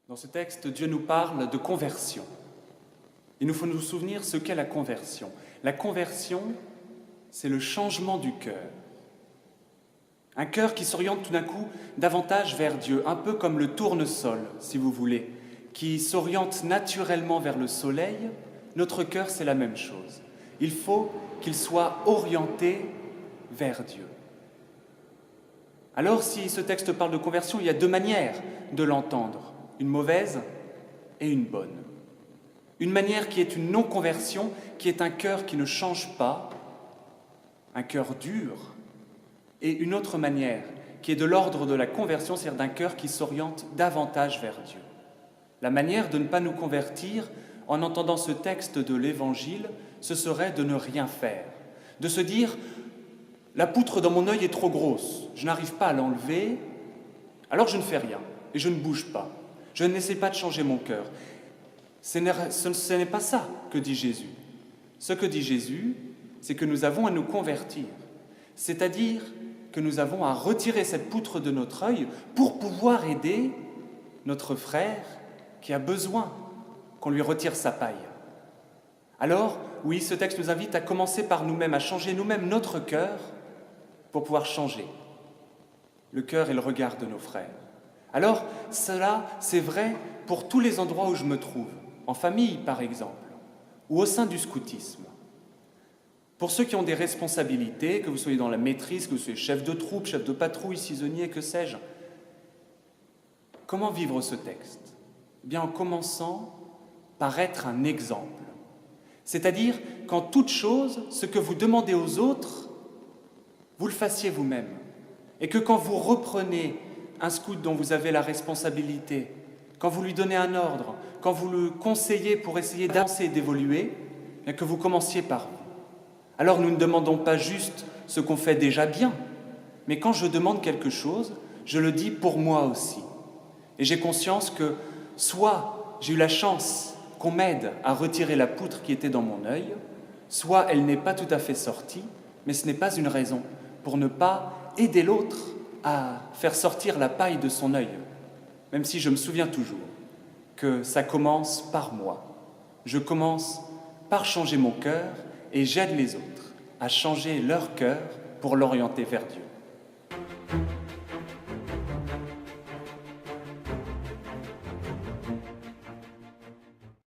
Dans ce texte, Dieu nous parle de conversion. Il nous faut nous souvenir ce qu'est la conversion. La conversion, c'est le changement du cœur. Un cœur qui s'oriente tout d'un coup davantage vers Dieu, un peu comme le tournesol, si vous voulez, qui s'oriente naturellement vers le soleil. Notre cœur, c'est la même chose. Il faut qu'il soit orienté vers Dieu. Alors, si ce texte parle de conversion, il y a deux manières de l'entendre, une mauvaise et une bonne. Une manière qui est une non-conversion, qui est un cœur qui ne change pas, un cœur dur, et une autre manière qui est de l'ordre de la conversion, c'est-à-dire d'un cœur qui s'oriente davantage vers Dieu. La manière de ne pas nous convertir en entendant ce texte de l'Évangile, ce serait de ne rien faire, de se dire « la poutre dans mon œil est trop grosse, je n'arrive pas à l'enlever, alors je ne fais rien et je ne bouge pas, je n'essaie pas de changer mon cœur ». Ce n'est pas ça que dit Jésus. Ce que dit Jésus, c'est que nous avons à nous convertir, c'est-à-dire que nous avons à retirer cette poutre de notre œil pour pouvoir aider notre frère qui a besoin qu'on lui retire sa paille. Alors, oui, ce texte nous invite à commencer par nous-mêmes, à changer nous-mêmes notre cœur pour pouvoir changer le cœur et le regard de nos frères. Alors, cela, c'est vrai pour tous les endroits où je me trouve, en famille par exemple, ou au sein du scoutisme. Pour ceux qui ont des responsabilités, que vous soyez dans la maîtrise, que vous soyez chef de troupe, chef de patrouille, saisonnier, que sais-je, comment vivre ce texte ? Eh bien, en commençant par être un exemple. C'est-à-dire qu'en toute chose, ce que vous demandez aux autres, vous le fassiez vous-même. Et que quand vous reprenez un scout dont vous avez la responsabilité, quand vous lui donnez un ordre, quand vous le conseillez pour essayer d'avancer et d'évoluer, bien que vous commenciez par vous. Alors nous ne demandons pas juste ce qu'on fait déjà bien, mais quand je demande quelque chose, je le dis pour moi aussi. Et j'ai conscience que soit j'ai eu la chance qu'on m'aide à retirer la poutre qui était dans mon œil, soit elle n'est pas tout à fait sortie, mais ce n'est pas une raison pour ne pas aider l'autre à faire sortir la paille de son œil, même si je me souviens toujours que ça commence par moi. Je commence par changer mon cœur et j'aide les autres à changer leur cœur pour l'orienter vers Dieu.